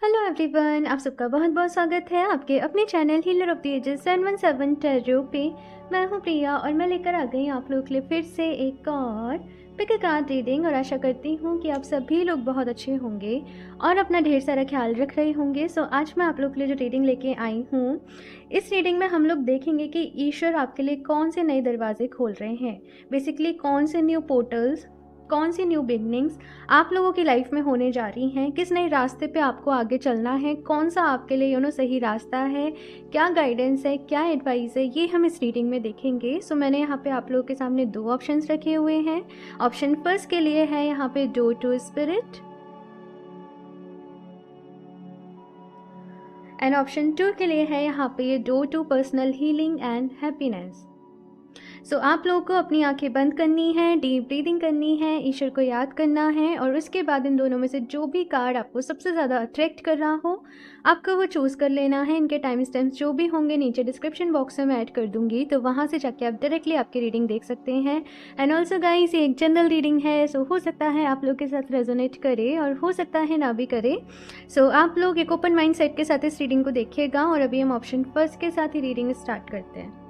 Hello everyone, आप सबका बहुत बहुत स्वागत है आपके अपने channel healer of the ages 717 tarot पे। मैं हूँ प्रिया और मैं लेकर आ गई आप लोगों के लिए फिर से एक और पिक अ कार्ड रीडिंग। और आशा करती हूँ कि आप सभी लोग बहुत अच्छे होंगे और अपना ढेर सारा ख्याल रख रहे होंगे। सो आज मैं आप लोग के लिए जो रीडिंग लेके आई हूँ, इस रीडिंग में हम लोग देखेंगे कि ईश्वर आपके लिए कौन से नए दरवाजे खोल रहे हैं। बेसिकली कौन से न्यू पोर्टल्स, कौन सी न्यू बिगनिंग्स आप लोगों की लाइफ में होने जा रही हैं, किस नए रास्ते पे आपको आगे चलना है, कौन सा आपके लिए सही रास्ता है, क्या गाइडेंस है, क्या एडवाइस है, ये हम इस रीडिंग में देखेंगे। सो मैंने यहाँ पे आप लोगों के सामने दो ऑप्शंस रखे हुए हैं। ऑप्शन फर्स्ट के लिए है यहाँ पे door to spirit and option two के लिए है यहाँ पे ये door to personal healing and happiness. So आप लोगों को अपनी आंखें बंद करनी है, डीप ब्रीदिंग करनी है, ईश्वर को याद करना है और उसके बाद इन दोनों में से जो भी कार्ड आपको सबसे ज़्यादा अट्रैक्ट कर रहा हो आपको वो चूज़ कर लेना है। इनके टाइम स्टैम्प्स जो भी होंगे नीचे डिस्क्रिप्शन बॉक्स में मैं ऐड कर दूंगी, तो वहाँ से जाके आप डायरेक्टली आपकी रीडिंग देख सकते हैं। एंड ऑल्सो गाइस, ये एक जनरल रीडिंग है, सो हो सकता है आप लोग के साथ रेजोनेट करे और हो सकता है ना भी करे। सो आप लोग एक ओपन माइंड सेट के साथ इस रीडिंग को देखिएगा और अभी हम ऑप्शन फर्स्ट के साथ ही रीडिंग स्टार्ट करते हैं।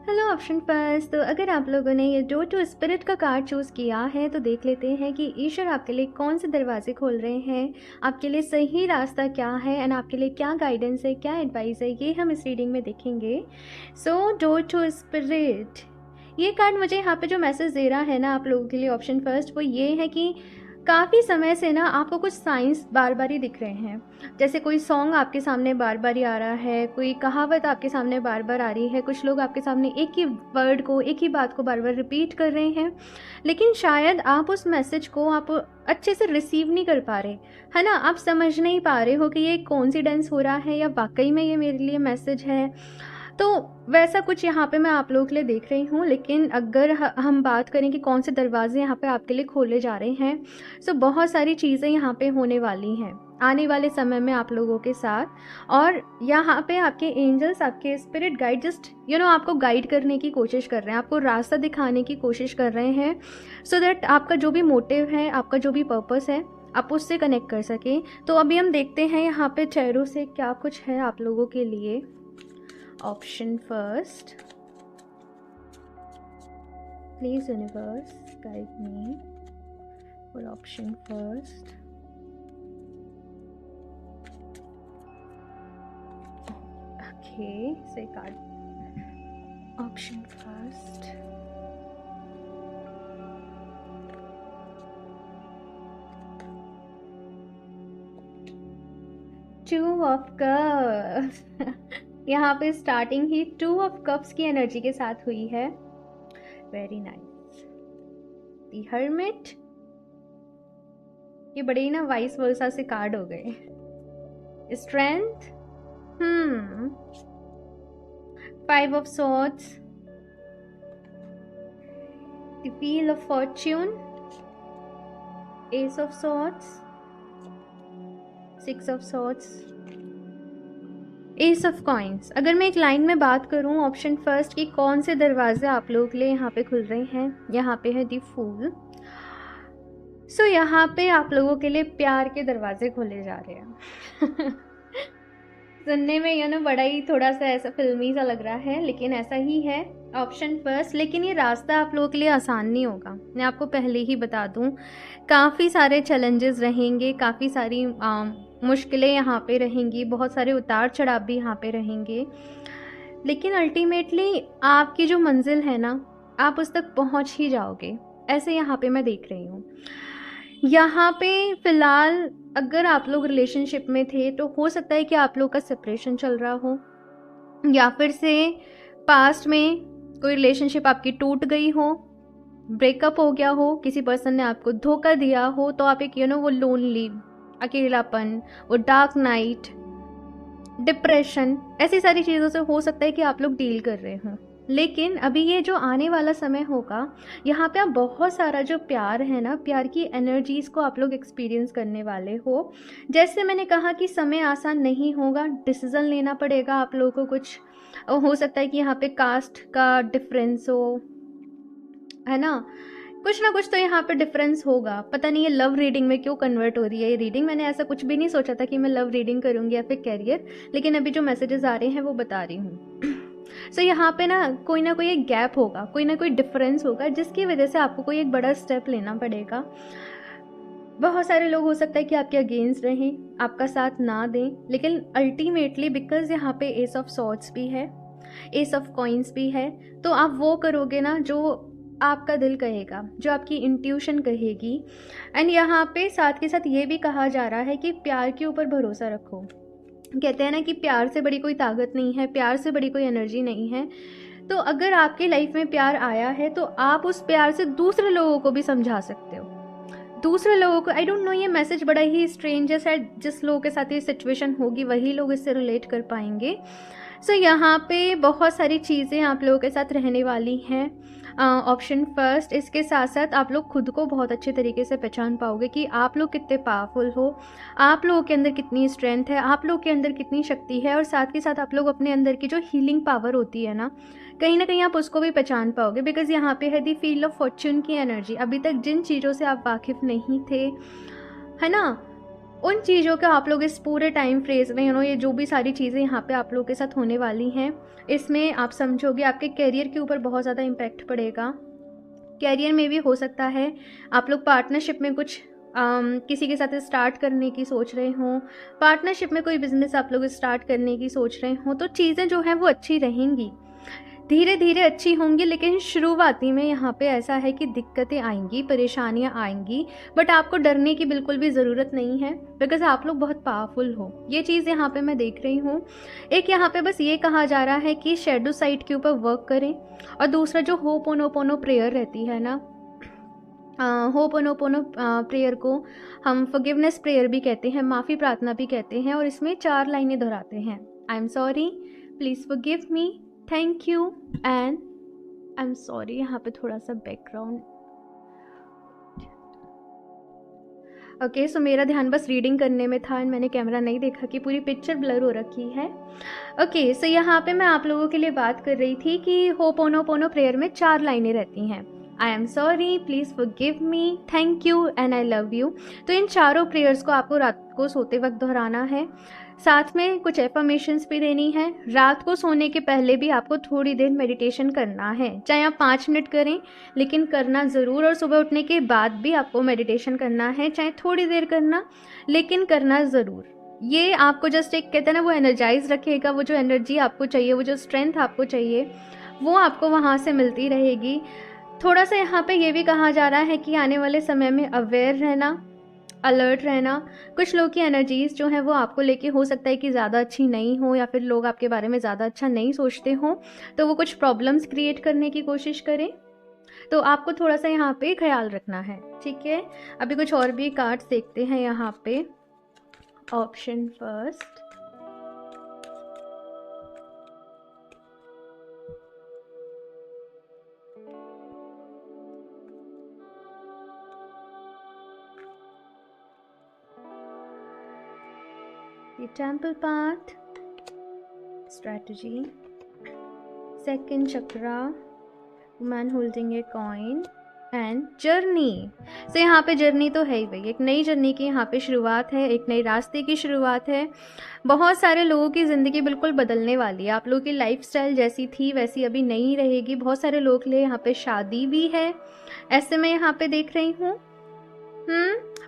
हेलो ऑप्शन फर्स्ट, तो अगर आप लोगों ने ये डोर टू स्पिरिट का कार्ड चूज़ किया है तो देख लेते हैं कि ईश्वर आपके लिए कौन से दरवाजे खोल रहे हैं, आपके लिए सही रास्ता क्या है एंड आपके लिए क्या गाइडेंस है, क्या एडवाइस है, ये हम इस रीडिंग में देखेंगे। सो डोर टू स्पिरिट, ये कार्ड मुझे यहाँ पे जो मैसेज दे रहा है ना आप लोगों के लिए ऑप्शन फर्स्ट, वो ये है कि काफ़ी समय से ना आपको कुछ साइंस बार बार ही दिख रहे हैं। जैसे कोई सॉन्ग आपके सामने बार बार ही आ रहा है, कोई कहावत आपके सामने बार बार आ रही है, कुछ लोग आपके सामने एक ही वर्ड को, एक ही बात को बार बार रिपीट कर रहे हैं, लेकिन शायद आप उस मैसेज को आप अच्छे से रिसीव नहीं कर पा रहे, है ना। आप समझ नहीं पा रहे हो कि ये कोइंसिडेंस हो रहा है या वाकई में ये मेरे लिए मैसेज है। तो वैसा कुछ यहाँ पे मैं आप लोगों के लिए देख रही हूँ। लेकिन अगर हम बात करें कि कौन से दरवाजे यहाँ पे आपके लिए खोले जा रहे हैं, सो बहुत सारी चीज़ें यहाँ पे होने वाली हैं आने वाले समय में आप लोगों के साथ। और यहाँ पे आपके एंजल्स, आपके स्पिरिट गाइड जस्ट आपको गाइड करने की कोशिश कर रहे हैं, आपको रास्ता दिखाने की कोशिश कर रहे हैं, सो दैट आपका जो भी मोटिव है, आपका जो भी पर्पस है, आप उससे कनेक्ट कर सकें। तो अभी हम देखते हैं यहाँ पे चेहरों से क्या कुछ है आप लोगों के लिए। Option first, please universe guide me for option first. Okay, से card option first, two of cups. यहाँ पे स्टार्टिंग ही टू ऑफ कप्स की एनर्जी के साथ हुई है। Very nice. द हर्मिट, ये बड़े ही ना वाइस वर्सा से कार्ड हो गए। Strength, five of swords, the wheel of Fortune, S of swords, six of swords, S of coins. अगर मैं एक लाइन में बात करूं ऑप्शन फर्स्ट की कौन से दरवाजे आप लोग के लिए यहाँ पे खुल रहे हैं, यहाँ पे है दी फूल। सो यहाँ पे आप लोगों के लिए प्यार के दरवाजे खोले जा रहे हैं। सुनने में बड़ा ही थोड़ा सा ऐसा फिल्मी सा लग रहा है, लेकिन ऐसा ही है ऑप्शन फर्स्ट। लेकिन ये रास्ता आप लोगों के लिए आसान नहीं होगा, मैं आपको पहले ही बता दूं। काफ़ी सारे चैलेंजेस रहेंगे, काफ़ी सारी मुश्किलें यहाँ पे रहेंगी, बहुत सारे उतार चढ़ाव भी यहाँ पे रहेंगे, लेकिन अल्टीमेटली आपकी जो मंजिल है ना, आप उस तक पहुँच ही जाओगे, ऐसे यहाँ पे मैं देख रही हूँ। यहाँ पे फ़िलहाल अगर आप लोग रिलेशनशिप में थे तो हो सकता है कि आप लोग का सेपरेशन चल रहा हो, या फिर से पास्ट में कोई रिलेशनशिप आपकी टूट गई हो, ब्रेकअप हो गया हो, किसी पर्सन ने आपको धोखा दिया हो, तो आप एक वो लोनली, अकेलापन, वो डार्क नाइट, डिप्रेशन, ऐसी सारी चीज़ों से हो सकता है कि आप लोग डील कर रहे हों। लेकिन अभी ये जो आने वाला समय होगा, यहाँ पे आप बहुत सारा जो प्यार है ना, प्यार की एनर्जीज़ को आप लोग एक्सपीरियंस करने वाले हो। जैसे मैंने कहा कि समय आसान नहीं होगा, डिसीज़न लेना पड़ेगा आप लोगों को। कुछ हो सकता है कि यहाँ पे कास्ट का डिफरेंस हो, है ना, कुछ ना कुछ तो यहाँ पे डिफरेंस होगा। पता नहीं ये लव रीडिंग में क्यों कन्वर्ट हो रही है ये रीडिंग। मैंने ऐसा कुछ भी नहीं सोचा था कि मैं लव रीडिंग करूँगी या फिर कैरियर, लेकिन अभी जो मैसेजेस आ रहे हैं वो बता रही हूँ। सो यहाँ पे ना कोई एक गैप होगा, कोई ना कोई डिफरेंस होगा, जिसकी वजह से आपको कोई एक बड़ा स्टेप लेना पड़ेगा। बहुत सारे लोग हो सकता है कि आपके अगेंस्ट रहें, आपका साथ ना दें, लेकिन अल्टीमेटली बिकॉज यहाँ पे एस ऑफ सॉर्ड्स भी है, एस ऑफ कॉइन्स भी है, तो आप वो करोगे ना जो आपका दिल कहेगा, जो आपकी इंट्यूशन कहेगी। एंड यहाँ पे साथ के साथ ये भी कहा जा रहा है कि प्यार के ऊपर भरोसा रखो। कहते हैं ना कि प्यार से बड़ी कोई ताकत नहीं है, प्यार से बड़ी कोई एनर्जी नहीं है। तो अगर आपकी लाइफ में प्यार आया है तो आप उस प्यार से दूसरे लोगों को भी समझा सकते हो, दूसरे लोगों को। आई डोंट नो, ये मैसेज बड़ा ही स्ट्रेंज है, शायद जिस लोगों के साथ ये सिचुएशन होगी वही लोग इससे रिलेट कर पाएंगे। सो यहाँ पे बहुत सारी चीज़ें आप लोगों के साथ रहने वाली हैं। ऑप्शन फर्स्ट, इसके साथ साथ आप लोग खुद को बहुत अच्छे तरीके से पहचान पाओगे कि आप लोग कितने पावरफुल हो, आप लोगों के अंदर कितनी स्ट्रेंथ है, आप लोग के अंदर कितनी शक्ति है। और साथ के साथ आप लोग अपने अंदर की जो हीलिंग पावर होती है ना कहीं आप उसको भी पहचान पाओगे। बिकॉज यहाँ पे है दी फील्ड ऑफ फॉर्च्यून की एनर्जी। अभी तक जिन चीज़ों से आप वाकिफ़ नहीं थे, है ना, उन चीज़ों का आप लोग इस पूरे टाइम फ्रेज में ये जो भी सारी चीज़ें यहाँ पे आप लोगों के साथ होने वाली हैं, इसमें आप समझोगे आपके कैरियर के ऊपर बहुत ज़्यादा इम्पैक्ट पड़ेगा। कैरियर में भी हो सकता है आप लोग पार्टनरशिप में कुछ किसी के साथ स्टार्ट करने की सोच रहे हों, पार्टनरशिप में कोई बिजनेस आप लोग स्टार्ट करने की सोच रहे हों, तो चीज़ें जो हैं वो अच्छी रहेंगी, धीरे धीरे अच्छी होंगी। लेकिन शुरुआती में यहाँ पे ऐसा है कि दिक्कतें आएंगी, परेशानियाँ आएंगी, बट आपको डरने की बिल्कुल भी ज़रूरत नहीं है, बिकॉज आप लोग बहुत पावरफुल हो। ये चीज़ यहाँ पे मैं देख रही हूँ। एक यहाँ पे बस ये कहा जा रहा है कि शैडो साइड के ऊपर वर्क करें। और दूसरा जो होपोनोपोनो प्रेयर रहती है ना, होपोनोपोनो प्रेयर को हम फॉरगिवनेस प्रेयर भी कहते हैं, माफ़ी प्रार्थना भी कहते हैं। और इसमें 4 लाइनें दोहराते हैं, I am sorry, please forgive me, thank you and I am sorry. यहाँ पे थोड़ा सा बैकग्राउंड, ओके। सो मेरा ध्यान बस रीडिंग करने में था एंड मैंने कैमरा नहीं देखा कि पूरी पिक्चर ब्लर हो रखी है। ओके, सो यहाँ पे मैं आप लोगों के लिए बात कर रही थी कि होपोनोपोनो प्रेयर में 4 लाइनें रहती हैं, I am sorry, please forgive me, thank you and I love you. तो इन चारों प्रेयर्स को आपको रात को सोते वक्त दोहराना है। साथ में कुछ एफर्मेशंस भी देनी है। रात को सोने के पहले भी आपको थोड़ी देर मेडिटेशन करना है, चाहे आप 5 मिनट करें लेकिन करना ज़रूर। और सुबह उठने के बाद भी आपको मेडिटेशन करना है, चाहे थोड़ी देर करना लेकिन करना ज़रूर। ये आपको जस्ट एक कहते हैं ना वो एनर्जाइज रखेगा, वो जो एनर्जी आपको चाहिए, वो जो स्ट्रेंथ आपको चाहिए वो आपको वहाँ से मिलती रहेगी। थोड़ा सा यहाँ पे ये भी कहा जा रहा है कि आने वाले समय में अवेयर रहना, अलर्ट रहना। कुछ लोग की एनर्जीज जो हैं वो आपको लेके हो सकता है कि ज़्यादा अच्छी नहीं हो, या फिर लोग आपके बारे में ज़्यादा अच्छा नहीं सोचते हों, तो वो कुछ प्रॉब्लम्स क्रिएट करने की कोशिश करें। तो आपको थोड़ा सा यहाँ पे ख्याल रखना है, ठीक है। अभी कुछ और भी कार्ड्स देखते हैं यहाँ पे। Option first, the temple path, strategy, second chakra, woman holding a coin and journey. से यहाँ पे जर्नी तो है ही भाई, एक नई जर्नी की यहाँ पे शुरुआत है, एक नई रास्ते की शुरुआत है। बहुत सारे लोगों की ज़िंदगी बिल्कुल बदलने वाली है। आप लोगों की लाइफस्टाइल जैसी थी वैसी अभी नहीं रहेगी। बहुत सारे लोग के लिए यहाँ पे शादी भी है, ऐसे मैं यहाँ पे देख रही हूँ।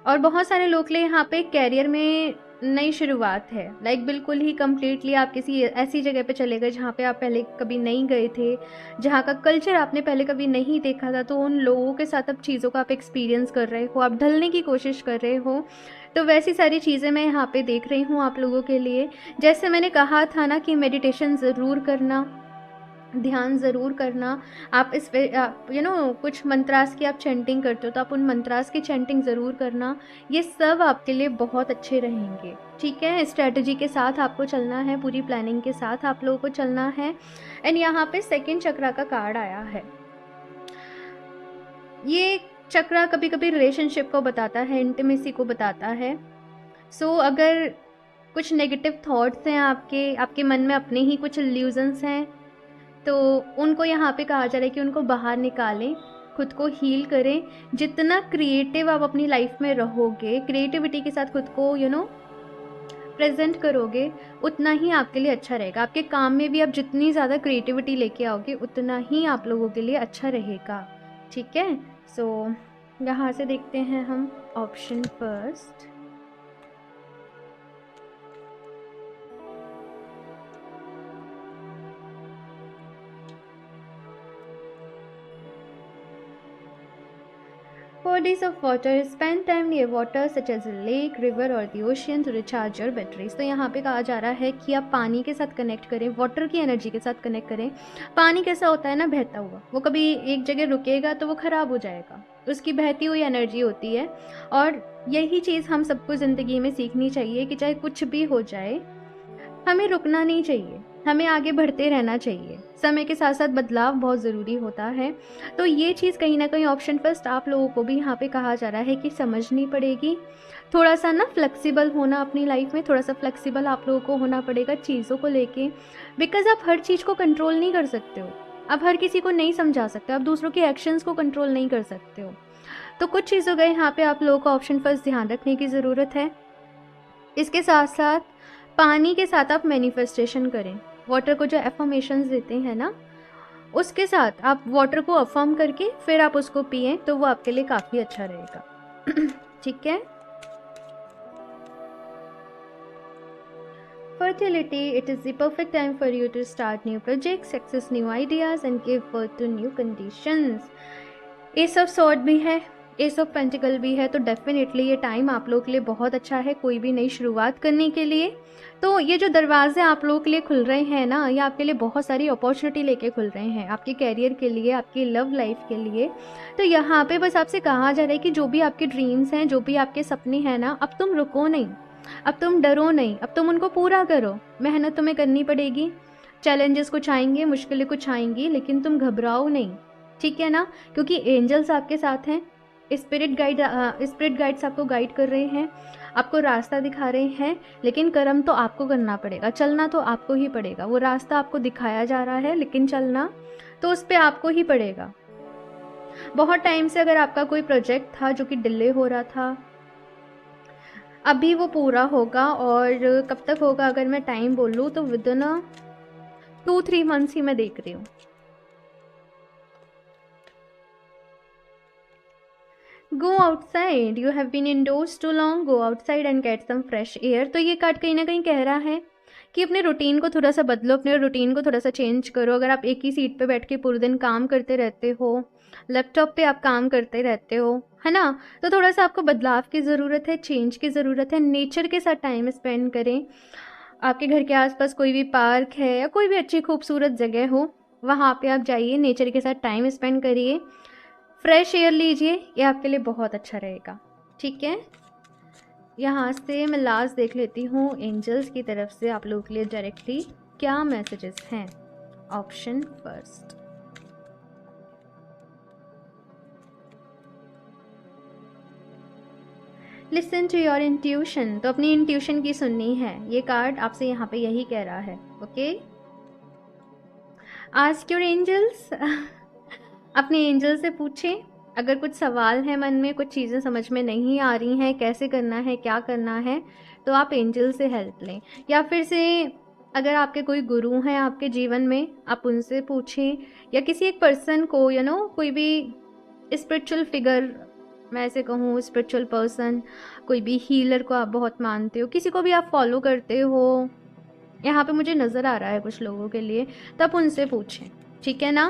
और बहुत सारे लोग के लिए यहाँ पे कैरियर में नई शुरुआत है। लाइक बिल्कुल ही कम्प्लीटली आप किसी ऐसी जगह पे चले गए जहाँ पे आप पहले कभी नहीं गए थे, जहाँ का कल्चर आपने पहले कभी नहीं देखा था। तो उन लोगों के साथ अब चीज़ों का आप एक्सपीरियंस कर रहे हो, आप ढलने की कोशिश कर रहे हो। तो वैसी सारी चीज़ें मैं यहाँ पे देख रही हूँ आप लोगों के लिए। जैसे मैंने कहा था ना कि मेडिटेशन ज़रूर करना, ध्यान ज़रूर करना। आप इस कुछ मंत्रास की आप चैंटिंग करते हो तो आप उन मंत्रास की चैंटिंग ज़रूर करना। ये सब आपके लिए बहुत अच्छे रहेंगे, ठीक है। स्ट्रैटेजी के साथ आपको चलना है, पूरी प्लानिंग के साथ आप लोगों को चलना है। एंड यहाँ पे सेकंड चक्रा का कार्ड आया है। ये चक्रा कभी कभी रिलेशनशिप को बताता है, इंटीमेसी को बताता है। सो अगर कुछ नेगेटिव थॉट्स हैं आपके मन में, अपने ही कुछ इल्यूजन्स हैं, तो उनको यहाँ पे कहा जा रहा है कि उनको बाहर निकालें। खुद को हील करें। जितना क्रिएटिव आप अपनी लाइफ में रहोगे, क्रिएटिविटी के साथ खुद को प्रेजेंट करोगे, उतना ही आपके लिए अच्छा रहेगा। आपके काम में भी आप जितनी ज़्यादा क्रिएटिविटी लेके आओगे, उतना ही आप लोगों के लिए अच्छा रहेगा। ठीक है, सो यहाँ से देखते हैं हम option first. Bodies of water, spend time near water such as a lake, river or the ocean to recharge your batteries। तो यहाँ पे कहा जा रहा है कि आप पानी के साथ कनेक्ट करें, वाटर की एनर्जी के साथ कनेक्ट करें। पानी कैसा होता है ना, बहता हुआ, वो कभी एक जगह रुकेगा तो वो ख़राब हो जाएगा, उसकी बहती हुई एनर्जी होती है। और यही चीज़ हम सबको ज़िंदगी में सीखनी चाहिए कि चाहे कुछ भी हो जाए, हमें रुकना नहीं चाहिए, हमें आगे बढ़ते रहना चाहिए। समय के साथ साथ बदलाव बहुत ज़रूरी होता है। तो ये चीज़ कहीं ना कहीं ऑप्शन फर्स्ट आप लोगों को भी यहाँ पे कहा जा रहा है कि समझनी पड़ेगी। थोड़ा सा ना फ्लेक्सिबल होना अपनी लाइफ में, थोड़ा सा फ्लेक्सिबल आप लोगों को होना पड़ेगा चीज़ों को लेके, बिकॉज आप हर चीज़ को कंट्रोल नहीं कर सकते हो, आप हर किसी को नहीं समझा सकते, आप दूसरों के एक्शंस को कंट्रोल नहीं कर सकते हो। तो कुछ चीज़ों का यहाँ पे आप लोगों को ऑप्शन फर्स्ट ध्यान रखने की ज़रूरत है। इसके साथ साथ पानी के साथ आप मैनिफेस्टेशन करें। वाटर को जो एफर्मेशंस देते हैं ना, उसके साथ आप वाटर को अफर्म करके फिर आप उसको पिएं, तो वो आपके लिए काफ़ी अच्छा रहेगा। ठीक है। Fertility, it is the perfect time for you to start new projects, access new ideas and give birth to new conditions। S of sword भी है, एस ऑफ पेंटिकल भी है, तो डेफिनेटली ये टाइम आप लोगों के लिए बहुत अच्छा है कोई भी नई शुरुआत करने के लिए। तो ये जो दरवाजे आप लोगों के लिए खुल रहे हैं ना, ये आपके लिए बहुत सारी अपॉर्चुनिटी लेके खुल रहे हैं, आपके कैरियर के लिए, आपकी लव लाइफ के लिए। तो यहाँ पे बस आपसे कहा जा रहा है कि जो भी आपके ड्रीम्स हैं, जो भी आपके सपने हैं ना, अब तुम रुको नहीं, अब तुम डरो नहीं, अब तुम उनको पूरा करो। मेहनत तुम्हें करनी पड़ेगी, चैलेंजेस कुछ आएंगे, मुश्किलें कुछ आएंगी, लेकिन तुम घबराओ नहीं। ठीक है ना, क्योंकि एंजल्स आपके साथ हैं, स्पिरिट गाइड्स आपको गाइड कर रहे हैं, आपको रास्ता दिखा रहे हैं। लेकिन कर्म तो आपको करना पड़ेगा, चलना तो आपको ही पड़ेगा। वो रास्ता आपको दिखाया जा रहा है, लेकिन चलना तो उस पर आपको ही पड़ेगा। बहुत टाइम से अगर आपका कोई प्रोजेक्ट था जो कि डिले हो रहा था, अभी वो पूरा होगा। और कब तक होगा, अगर मैं टाइम बोलूँ तो विद इन 2-3 मंथ्स ही मैं देख रही हूँ। Go outside, you have been indoors too long, go outside and get some fresh air. तो ये कार्ड कहीं ना कहीं कह रहा है कि अपने रूटीन को थोड़ा सा बदलो, अपने रूटीन को थोड़ा सा चेंज करो। अगर आप एक ही सीट पे बैठ के पूरे दिन काम करते रहते हो, लैपटॉप पे आप काम करते रहते हो, है ना, तो थोड़ा सा आपको बदलाव की ज़रूरत है, चेंज की ज़रूरत है। नेचर के साथ टाइम स्पेंड करें। आपके घर के आसपास कोई भी पार्क है या कोई भी अच्छी खूबसूरत जगह हो, वहाँ पे आप जाइए, नेचर के साथ टाइम स्पेंड करिए, फ्रेश एयर लीजिए, ये आपके लिए बहुत अच्छा रहेगा। ठीक है, यहाँ से मैं लास्ट देख लेती हूँ एंजल्स की तरफ से आप लोगों के लिए डायरेक्टली क्या मैसेजेस हैं। Option first, listen to your intuition. तो अपनी इंट्यूशन की सुननी है, ये कार्ड आपसे यहाँ पे यही कह रहा है। Okay, ask your angels. अपने एंजल से पूछें, अगर कुछ सवाल है मन में, कुछ चीज़ें समझ में नहीं आ रही हैं, कैसे करना है, क्या करना है, तो आप एंजल से हेल्प लें। या फिर से अगर आपके कोई गुरु हैं आपके जीवन में, आप उनसे पूछें, या किसी एक पर्सन को, कोई भी स्पिरिचुअल फिगर, मैं ऐसे कहूँ स्पिरिचुअल पर्सन, कोई भी हीलर को आप बहुत मानते हो, किसी को भी आप फॉलो करते हो, यहाँ पे मुझे नज़र आ रहा है कुछ लोगों के लिए, तब उनसे पूछें। ठीक है ना।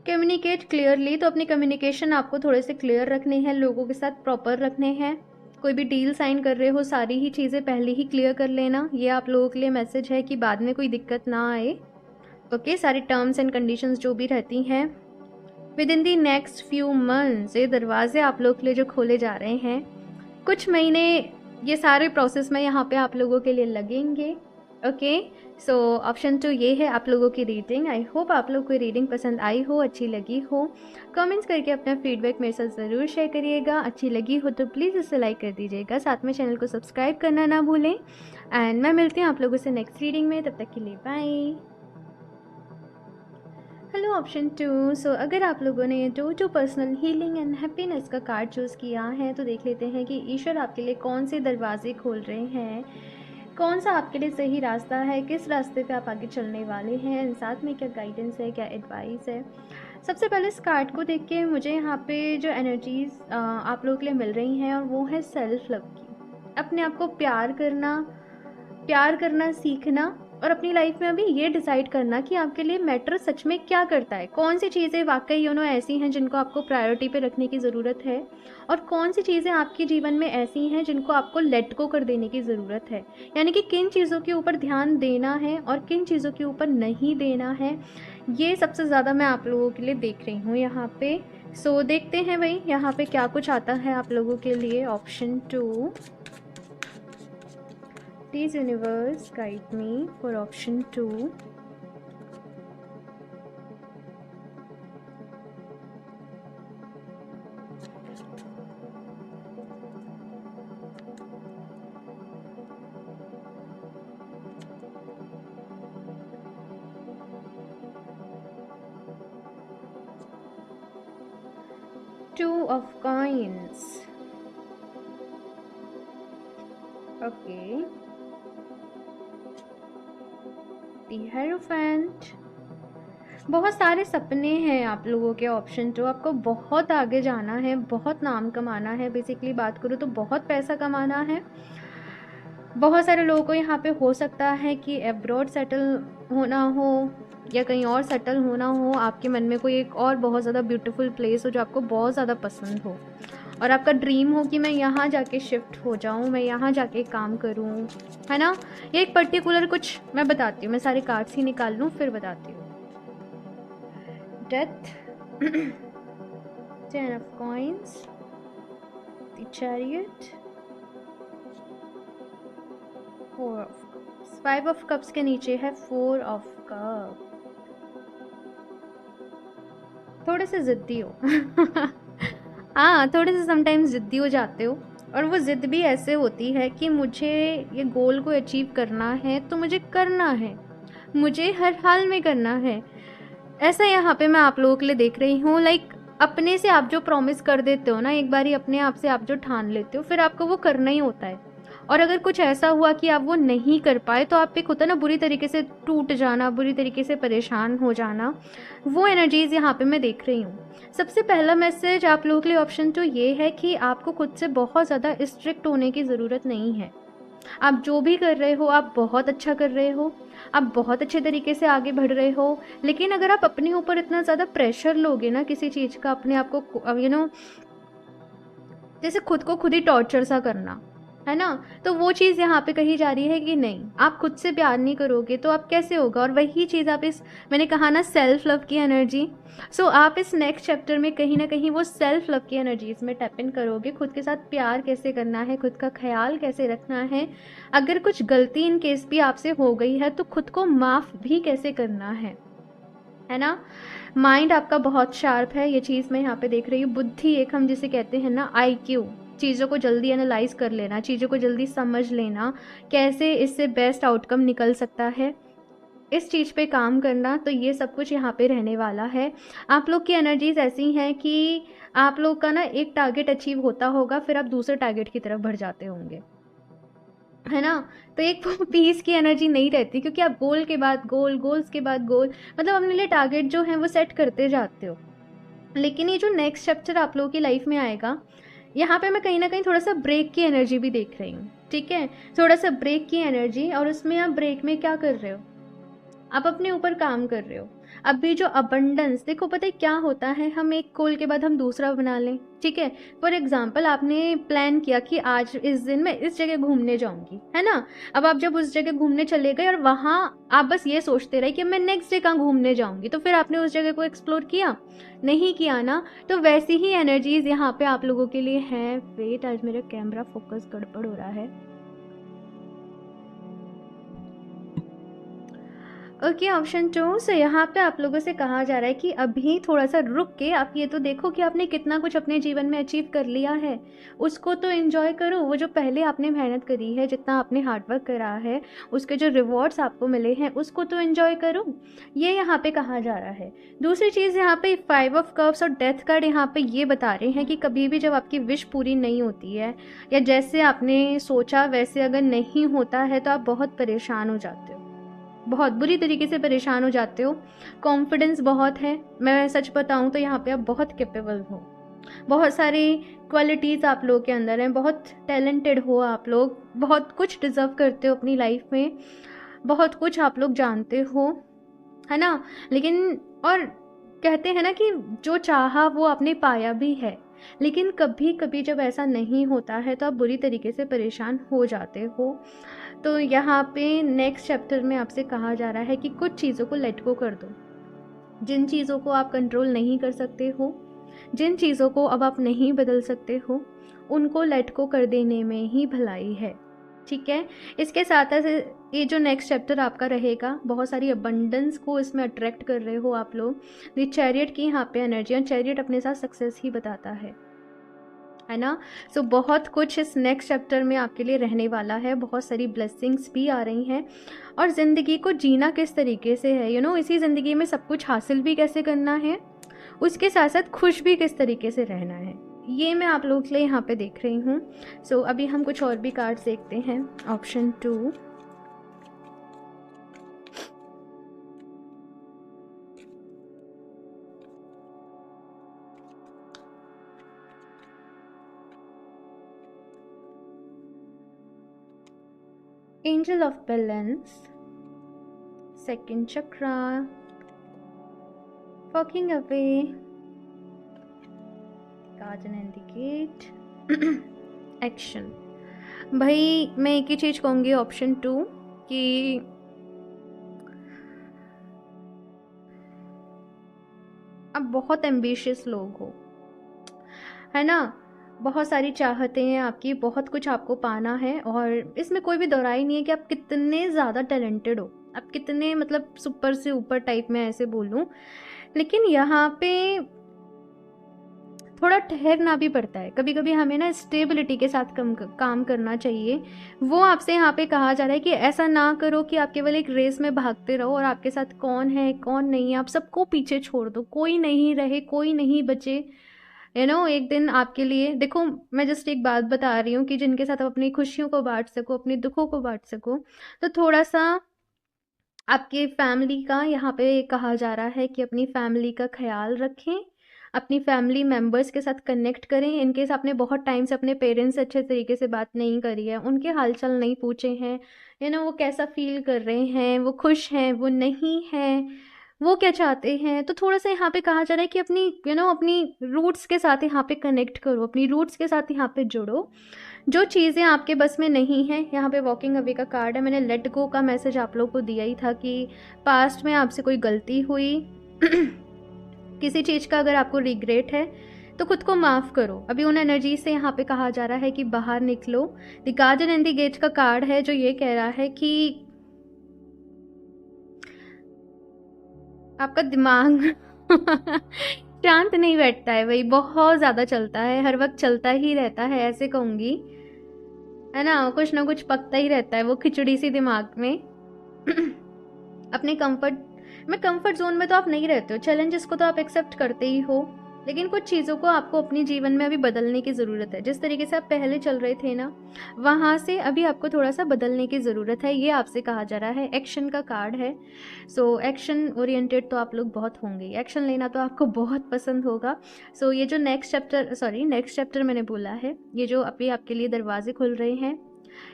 कम्युनिकेट क्लियरली, तो अपनी कम्युनिकेशन आपको थोड़े से क्लियर रखने हैं, लोगों के साथ प्रॉपर रखने हैं। कोई भी डील साइन कर रहे हो, सारी ही चीज़ें पहले ही क्लियर कर लेना। ये आप लोगों के लिए मैसेज है कि बाद में कोई दिक्कत ना आए। ओके, सारी टर्म्स एंड कंडीशंस जो भी रहती हैं, with in the next few months ये दरवाजे आप लोगों के लिए जो खोले जा रहे हैं, कुछ महीने ये सारे प्रोसेस में यहाँ पे आप लोगों के लिए लगेंगे। ओके, सो ऑप्शन 2 ये है आप लोगों की रीडिंग। आई होप आप लोग को रीडिंग पसंद आई हो, अच्छी लगी हो। कमेंट्स करके अपना फीडबैक मेरे साथ ज़रूर शेयर करिएगा। अच्छी लगी हो तो प्लीज़ इसे लाइक कर दीजिएगा, साथ में चैनल को सब्सक्राइब करना ना भूलें। एंड मैं मिलती हूँ आप लोगों से नेक्स्ट रीडिंग में, तब तक के लिए बाय। Hello option 2। सो अगर आप लोगों ने two personal healing and happiness का कार्ड चूज़ किया है तो देख लेते हैं कि ईश्वर आपके लिए कौन से दरवाजे खोल रहे हैं, कौन सा आपके लिए सही रास्ता है, किस रास्ते पे आप आगे चलने वाले हैं, साथ में क्या गाइडेंस है, क्या एडवाइस है। सबसे पहले इस कार्ड को देख के मुझे यहाँ पे जो एनर्जीज आप लोगों के लिए मिल रही हैं और वो है सेल्फ लव की। अपने आप को प्यार करना सीखना और अपनी लाइफ में अभी ये डिसाइड करना कि आपके लिए मैटर सच में क्या करता है, कौन सी चीज़ें वाकई ऐसी हैं जिनको आपको प्रायोरिटी पे रखने की ज़रूरत है और कौन सी चीज़ें आपके जीवन में ऐसी हैं जिनको आपको लेट गो कर देने की ज़रूरत है। यानी कि किन चीज़ों के ऊपर ध्यान देना है और किन चीज़ों के ऊपर नहीं देना है, ये सबसे ज़्यादा मैं आप लोगों के लिए देख रही हूँ यहाँ पे। सो देखते हैं भाई यहाँ पे क्या कुछ आता है आप लोगों के लिए। Option 2, Please universe guide me for option 2. Two of coins. Okay. The Hierophant. बहुत सारे सपने हैं आप लोगों के। ऑप्शन 2, आपको बहुत आगे जाना है, बहुत नाम कमाना है। बेसिकली बात करूँ तो बहुत पैसा कमाना है। बहुत सारे लोगों को यहाँ पे हो सकता है कि अब्रॉड सेटल होना हो या कहीं और सेटल होना हो। आपके मन में कोई एक और बहुत ज़्यादा ब्यूटीफुल प्लेस हो जो आपको बहुत ज़्यादा पसंद हो और आपका ड्रीम हो कि मैं यहाँ जाके शिफ्ट हो जाऊँ, मैं यहाँ जाके काम करूँ, है ना। ये एक पर्टिकुलर कुछ मैं बताती हूँ, मैं सारे कार्ड्स ही निकाल लूँ फिर बताती हूँ। Death, 10 of coins, the chariot, 4 of cups, 5 of cups के नीचे है 4 of cup। थोड़े से ज़िद्दी हो हाँ, थोड़े से समटाइम्स ज़िद्दी हो जाते हो और वो ज़िद भी ऐसे होती है कि मुझे ये गोल को अचीव करना है तो मुझे करना है, मुझे हर हाल में करना है। ऐसा यहाँ पे मैं आप लोगों के लिए देख रही हूँ। लाइक अपने से आप जो प्रॉमिस कर देते हो ना, एक बारी अपने आप से आप जो ठान लेते हो फिर आपको वो करना ही होता है। और अगर कुछ ऐसा हुआ कि आप वो नहीं कर पाए तो आप पे होता ना बुरी तरीके से टूट जाना, बुरी तरीके से परेशान हो जाना, वो एनर्जीज़ यहाँ पे मैं देख रही हूँ। सबसे पहला मैसेज आप लोगों के लिए ऑप्शन 2 ये है कि आपको खुद से बहुत ज़्यादा स्ट्रिक्ट होने की ज़रूरत नहीं है। आप जो भी कर रहे हो आप बहुत अच्छा कर रहे हो, आप बहुत अच्छे तरीके से आगे बढ़ रहे हो। लेकिन अगर आप अपने ऊपर इतना ज़्यादा प्रेशर लोगे ना किसी चीज़ का, अपने आप को जैसे खुद को खुद ही टॉर्चर सा करना, है ना, तो वो चीज़ यहाँ पे कही जा रही है कि नहीं, आप खुद से प्यार नहीं करोगे तो आप कैसे होगा। और वही चीज़ आप इस, मैंने कहा ना, सेल्फ लव की एनर्जी। सो आप इस नेक्स्ट चैप्टर में कहीं ना कहीं वो सेल्फ लव की एनर्जीज में टैप इन करोगे। खुद के साथ प्यार कैसे करना है, खुद का ख्याल कैसे रखना है, अगर कुछ गलती इन केस भी आपसे हो गई है तो खुद को माफ़ भी कैसे करना है ना। माइंड आपका बहुत शार्प है, ये चीज़ मैं यहाँ पे देख रही हूँ। बुद्धि, एक हम जिसे कहते हैं ना IQ, चीज़ों को जल्दी एनालाइज कर लेना, चीज़ों को जल्दी समझ लेना, कैसे इससे बेस्ट आउटकम निकल सकता है, इस चीज़ पे काम करना, तो ये सब कुछ यहाँ पे रहने वाला है। आप लोग की एनर्जीज ऐसी हैं कि आप लोग का ना एक टारगेट अचीव होता होगा फिर आप दूसरे टारगेट की तरफ बढ़ जाते होंगे, है ना। तो एक पीस की एनर्जी नहीं रहती क्योंकि आप गोल के बाद गोल, गोल्स के बाद गोल, मतलब अपने लिए टारगेट जो है वो सेट करते जाते हो। लेकिन ये जो नेक्स्ट चैप्टर आप लोगों की लाइफ में आएगा, यहाँ पे मैं कहीं ना कहीं थोड़ा सा ब्रेक की एनर्जी भी देख रही हूँ। ठीक है, थोड़ा सा ब्रेक की एनर्जी। और उसमें आप ब्रेक में क्या कर रहे हो, आप अपने ऊपर काम कर रहे हो। अभी जो अबंडेंस, देखो पता है क्या होता है, हम एक गोल के बाद हम दूसरा बना लें। ठीक है, फॉर एग्जाम्पल आपने प्लान किया कि आज इस दिन मैं इस जगह घूमने जाऊंगी, है ना। अब आप जब उस जगह घूमने चले गए और वहाँ आप बस ये सोचते रहे कि मैं नेक्स्ट डे कहाँ घूमने जाऊंगी, तो फिर आपने उस जगह को एक्सप्लोर किया नहीं किया ना। तो वैसी ही एनर्जीज यहाँ पे आप लोगों के लिए हैं। वेट, आज मेरा कैमरा फोकस गड़बड़ हो रहा है। Okay, option 2। सो यहाँ पे आप लोगों से कहा जा रहा है कि अभी थोड़ा सा रुक के आप ये तो देखो कि आपने कितना कुछ अपने जीवन में अचीव कर लिया है, उसको तो एंजॉय करो। वो जो पहले आपने मेहनत करी है, जितना आपने हार्डवर्क करा है, उसके जो रिवॉर्ड्स आपको मिले हैं उसको तो एंजॉय करो, ये यहाँ पे कहा जा रहा है। दूसरी चीज़ यहाँ पे 5 ऑफ कप्स और डेथ कार्ड यहाँ पे ये बता रहे हैं कि कभी भी जब आपकी विश पूरी नहीं होती है या जैसे आपने सोचा वैसे अगर नहीं होता है तो आप बहुत परेशान हो जाते हो, बहुत बुरी तरीके से परेशान हो जाते हो। कॉन्फिडेंस बहुत है, मैं सच बताऊं तो यहाँ पे आप बहुत कैपेबल हो, बहुत सारी क्वालिटीज़ आप लोग के अंदर हैं, बहुत टैलेंटेड हो आप लोग, बहुत कुछ डिज़र्व करते हो अपनी लाइफ में, बहुत कुछ आप लोग जानते हो, है ना। लेकिन और कहते हैं ना कि जो चाहा वो आपने पाया भी है, लेकिन कभी कभी जब ऐसा नहीं होता है तो आप बुरी तरीके से परेशान हो जाते हो। तो यहाँ पे नेक्स्ट चैप्टर में आपसे कहा जा रहा है कि कुछ चीज़ों को लेट गो कर दो, जिन चीज़ों को आप कंट्रोल नहीं कर सकते हो, जिन चीज़ों को अब आप नहीं बदल सकते हो, उनको लेट गो कर देने में ही भलाई है, ठीक है। इसके साथ ये जो नेक्स्ट चैप्टर आपका रहेगा, बहुत सारी अबंडेंस को इसमें अट्रैक्ट कर रहे हो आप लोग। द चैरियट की यहाँ पे एनर्जी, और चैरियट अपने साथ सक्सेस ही बताता है ना। सो बहुत कुछ इस नेक्स्ट चैप्टर में आपके लिए रहने वाला है, बहुत सारी ब्लेसिंग्स भी आ रही हैं, और ज़िंदगी को जीना किस तरीके से है, इसी ज़िंदगी में सब कुछ हासिल भी कैसे करना है, उसके साथ साथ खुश भी किस तरीके से रहना है, ये मैं आप लोगों के लिए यहाँ पे देख रही हूँ। सो अभी हम कुछ और भी कार्ड्स देखते हैं। Option 2, angel of balance, second chakra, walking away, garden and the gate, action. भाई मैं एक ही चीज कहूंगी ऑप्शन 2 कि आप बहुत एम्बिशियस लोग हो, है ना, बहुत सारी चाहते हैं आपकी, बहुत कुछ आपको पाना है, और इसमें कोई भी दोहराई नहीं है कि आप कितने ज़्यादा टैलेंटेड हो, आप कितने मतलब सुपर से ऊपर टाइप में ऐसे बोलूँ। लेकिन यहाँ पे थोड़ा ठहरना भी पड़ता है, कभी कभी हमें ना स्टेबिलिटी के साथ काम करना चाहिए। वो आपसे यहाँ पे कहा जा रहा है कि ऐसा ना करो कि आप केवल एक रेस में भागते रहो और आपके साथ कौन है कौन नहीं है आप सबको पीछे छोड़ दो, कोई नहीं रहे, कोई नहीं बचे। एक दिन आपके लिए देखो, मैं जस्ट एक बात बता रही हूँ कि जिनके साथ आप अपनी खुशियों को बांट सको, अपने दुखों को बांट सको, तो थोड़ा सा आपके फैमिली का यहाँ पे कहा जा रहा है कि अपनी फैमिली का ख्याल रखें, अपनी फैमिली मेम्बर्स के साथ कनेक्ट करें। इनकेस आपने बहुत टाइम से अपने पेरेंट्स से अच्छे तरीके से बात नहीं करी है, उनके हालचाल नहीं पूछे हैं, वो कैसा फील कर रहे हैं, वो खुश हैं, वो नहीं हैं, वो क्या चाहते हैं, तो थोड़ा सा यहाँ पे कहा जा रहा है कि अपनी अपनी रूट्स के साथ यहाँ पे कनेक्ट करो, अपनी रूट्स के साथ यहाँ पे जुड़ो। जो चीज़ें आपके बस में नहीं हैं, यहाँ पे वॉकिंग अवे का कार्ड है, मैंने लेट गो का मैसेज आप लोगों को दिया ही था कि पास्ट में आपसे कोई गलती हुई किसी चीज़ का अगर आपको रिग्रेट है तो खुद को माफ़ करो। अभी उन एनर्जी से यहाँ पे कहा जा रहा है कि बाहर निकलो। The garden and the gate का कार्ड है जो ये कह रहा है कि आपका दिमाग शांत नहीं बैठता है, वही बहुत ज़्यादा चलता है, हर वक्त चलता ही रहता है, ऐसे कहूँगी, है ना, कुछ ना कुछ पकता ही रहता है वो खिचड़ी सी दिमाग में। अपने कंफर्ट जोन में तो आप नहीं रहते हो, चैलेंजेस को तो आप एक्सेप्ट करते ही हो, लेकिन कुछ चीज़ों को आपको अपने जीवन में अभी बदलने की ज़रूरत है। जिस तरीके से आप पहले चल रहे थे ना, वहाँ से अभी आपको थोड़ा सा बदलने की ज़रूरत है, ये आपसे कहा जा रहा है। एक्शन का कार्ड है, सो एक्शन ओरिएंटेड तो आप लोग बहुत होंगे, एक्शन लेना तो आपको बहुत पसंद होगा। सो ये जो नेक्स्ट चैप्टर मैंने बोला है, ये जो अभी आपके लिए दरवाजे खुल रहे हैं,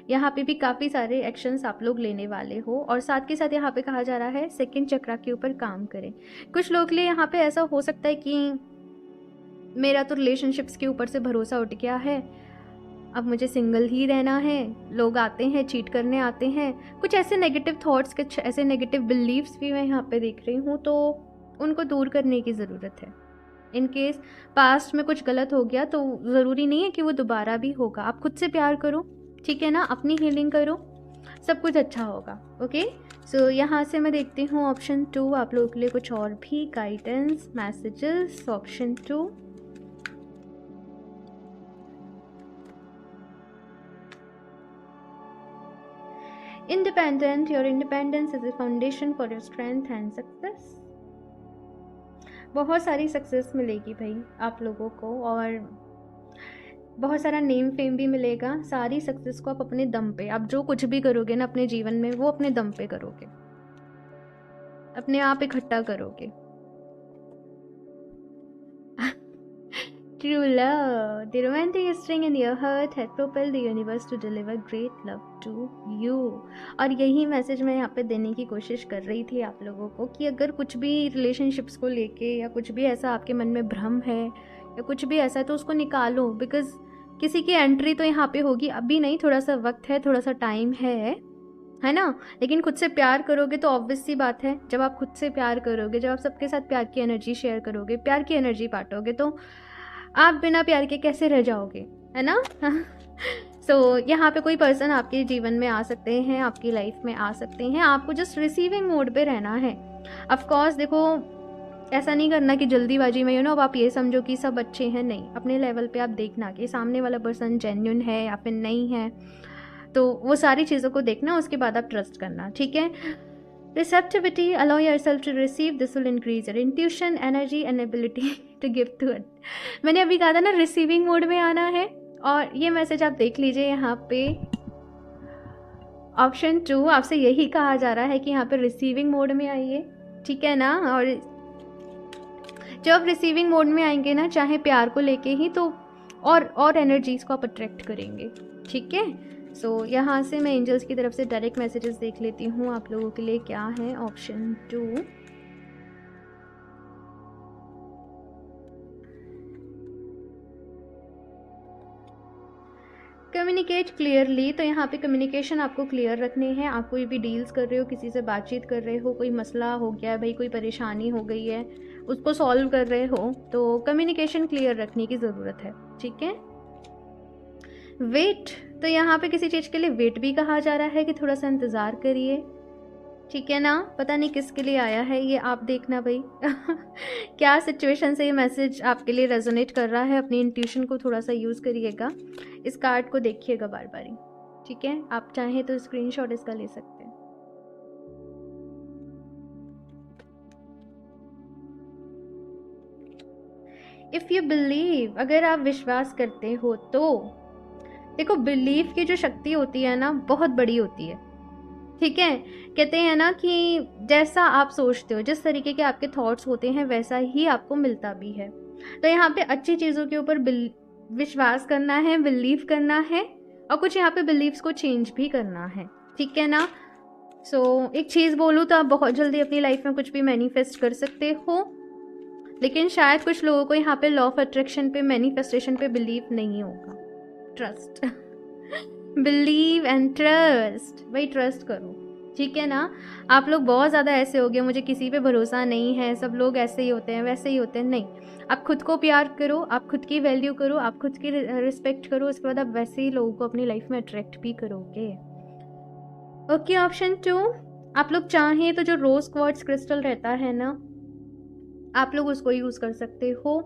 यहाँ पे भी काफ़ी सारे एक्शंस आप लोग लेने वाले हो, और साथ के साथ यहाँ पे कहा जा रहा है सेकंड चक्रा के ऊपर काम करें। कुछ लोग के लिए यहाँ पे ऐसा हो सकता है कि मेरा तो रिलेशनशिप्स के ऊपर से भरोसा उठ गया है, अब मुझे सिंगल ही रहना है, लोग आते हैं चीट करने आते हैं, कुछ ऐसे नेगेटिव थॉट्स, कुछ ऐसे नेगेटिव बिलीव्स भी मैं यहाँ पे देख रही हूँ, तो उनको दूर करने की ज़रूरत है। इन केस पास्ट में कुछ गलत हो गया तो ज़रूरी नहीं है कि वो दोबारा भी होगा। आप खुद से प्यार करो, ठीक है ना, अपनी हीलिंग करो, सब कुछ अच्छा होगा। ओके, सो यहाँ से मैं देखती हूँ ऑप्शन 2 आप लोगों के लिए कुछ और भी guidance messages. Option 2, independent, your independence is the foundation for your strength and success. बहुत सारी सक्सेस मिलेगी भाई आप लोगों को, और बहुत सारा नेम फेम भी मिलेगा। सारी सक्सेस को आप अपने दम पे, आप जो कुछ भी करोगे ना अपने जीवन में, वो अपने दम पे करोगे, अपने आप इकट्ठा करोगे। True love, the romantic string in your heart had propelled the universe to deliver great love to you। और यही मैसेज मैं यहाँ पे देने की कोशिश कर रही थी आप लोगों को कि अगर कुछ भी रिलेशनशिप्स को लेके या कुछ भी ऐसा आपके मन में भ्रम है या कुछ भी ऐसा है तो उसको निकालो, बिकॉज किसी की एंट्री तो यहाँ पे होगी, अभी नहीं, थोड़ा सा वक्त है, थोड़ा सा टाइम है ना। लेकिन खुद से प्यार करोगे तो ऑब्वियस सी बात है, जब आप खुद से प्यार करोगे, जब आप सबके साथ प्यार की एनर्जी शेयर करोगे, प्यार की एनर्जी बांटोगे, तो आप बिना प्यार के कैसे रह जाओगे, है ना। सो यहाँ पे कोई पर्सन आपके जीवन में आ सकते हैं, आपकी लाइफ में आ सकते हैं, आपको जस्ट रिसीविंग मोड पे रहना है। ऑफकोर्स देखो, ऐसा नहीं करना कि जल्दीबाजी में अब आप ये समझो कि सब अच्छे हैं, नहीं, अपने लेवल पे आप देखना कि सामने वाला पर्सन जेन्युइन है या फिर नहीं है, तो वो सारी चीज़ों को देखना, उसके बाद आप ट्रस्ट करना, ठीक है। Receptivity, allow yourself to receive, this will increase your intuition, energy and ability to give to it। मैंने अभी कहा था ना रिसीविंग मोड में आना है, और ये मैसेज आप देख लीजिए यहाँ पे ऑप्शन 2 आपसे यही कहा जा रहा है कि यहाँ पे रिसीविंग मोड में आइए, ठीक है ना। और जब आप रिसीविंग मोड में आएंगे ना, चाहे प्यार को लेके ही, तो और एनर्जीज को आप अट्रैक्ट करेंगे, ठीक है। सो यहाँ से मैं एंजल्स की तरफ से डायरेक्ट मैसेजेस देख लेती हूँ आप लोगों के लिए क्या है। Option 2, communicate clearly. तो यहाँ पे कम्युनिकेशन आपको क्लियर रखने हैं। आप कोई भी डील्स कर रहे हो, किसी से बातचीत कर रहे हो, कोई मसला हो गया है भाई, कोई परेशानी हो गई है, उसको सॉल्व कर रहे हो, तो कम्युनिकेशन क्लियर रखने की ज़रूरत है, ठीक है। वेट, तो यहाँ पे किसी चीज़ के लिए वेट भी कहा जा रहा है कि थोड़ा सा इंतज़ार करिए, ठीक है ना। पता नहीं किसके लिए आया है ये, आप देखना भाई क्या सिचुएशन से ये मैसेज आपके लिए रेजोनेट कर रहा है। अपनी इंट्यूशन को थोड़ा सा यूज़ करिएगा, इस कार्ड को देखिएगा बार बार, ठीक है। आप चाहें तो स्क्रीनशॉट इसका ले सकते हैं। इफ़ यू बिलीव, अगर आप विश्वास करते हो तो देखो, बिलीफ की जो शक्ति होती है ना, बहुत बड़ी होती है, ठीक है। कहते हैं ना कि जैसा आप सोचते हो, जिस तरीके के आपके थॉट्स होते हैं, वैसा ही आपको मिलता भी है। तो यहाँ पे अच्छी चीज़ों के ऊपर विश्वास करना है, बिलीव करना है, और कुछ यहाँ पे बिलीव्स को चेंज भी करना है, ठीक है ना। सो एक चीज़ बोलूँ तो आप बहुत जल्दी अपनी लाइफ में कुछ भी मैनिफेस्ट कर सकते हो, लेकिन शायद कुछ लोगों को यहाँ पे लॉ ऑफ अट्रैक्शन पे, मैनिफेस्टेशन पे बिलीव नहीं होगा। ट्रस्ट, बिलीव एंड ट्रस्ट, भाई ट्रस्ट करो, ठीक है ना। आप लोग बहुत ज़्यादा ऐसे हो गए, मुझे किसी पे भरोसा नहीं है, सब लोग ऐसे ही होते हैं, वैसे ही होते हैं, नहीं। आप खुद को प्यार करो, आप खुद की वैल्यू करो, आप खुद की रिस्पेक्ट करो, उसके बाद आप वैसे ही लोगों को अपनी लाइफ में अट्रैक्ट भी करोगे। ओके, ऑप्शन 2, आप लोग चाहें तो जो रोज क्वार्ट्ज क्रिस्टल रहता है ना, आप लोग उसको यूज़ कर सकते हो,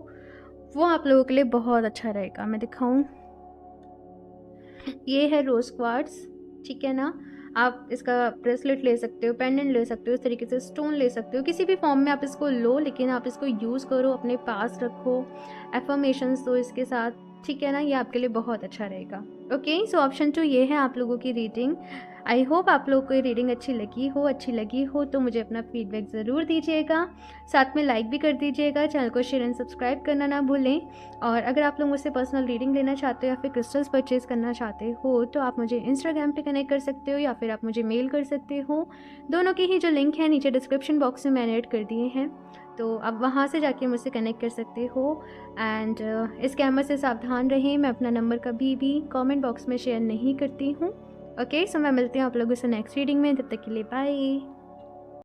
वो आप लोगों के लिए बहुत अच्छा रहेगा। मैं दिखाऊं, ये है रोज क्वार्ट्ज, ठीक है ना। आप इसका ब्रेसलेट ले सकते हो, पेंडेंट ले सकते हो, इस तरीके से स्टोन ले सकते हो, किसी भी फॉर्म में आप इसको लो, लेकिन आप इसको यूज़ करो, अपने पास रखो, एफर्मेशंस दो इसके साथ, ठीक है ना। ये आपके लिए बहुत अच्छा रहेगा। ओके, सो ऑप्शन 2 ये है आप लोगों की रीडिंग। आई होप आप लोगों को ये रीडिंग अच्छी लगी हो तो मुझे अपना फीडबैक ज़रूर दीजिएगा, साथ में लाइक भी कर दीजिएगा, चैनल को शेयर एंड सब्सक्राइब करना ना भूलें। और अगर आप लोग मुझसे पर्सनल रीडिंग लेना चाहते हो या फिर क्रिस्टल्स परचेज़ करना चाहते हो तो आप मुझे इंस्टाग्राम पे कनेक्ट कर सकते हो या फिर आप मुझे मेल कर सकते हो। दोनों के ही जो लिंक है नीचे डिस्क्रिप्शन बॉक्स में मैंने ऐड कर दिए हैं, तो आप वहाँ से जाके मुझसे कनेक्ट कर सकते हो। एंड इस स्कैमर से सावधान रहें, मैं अपना नंबर कभी भी कमेंट बॉक्स में शेयर नहीं करती हूँ। ओके, सो मैं मिलती हूँ आप लोगों से नेक्स्ट रीडिंग में, तब तक के लिए बाय।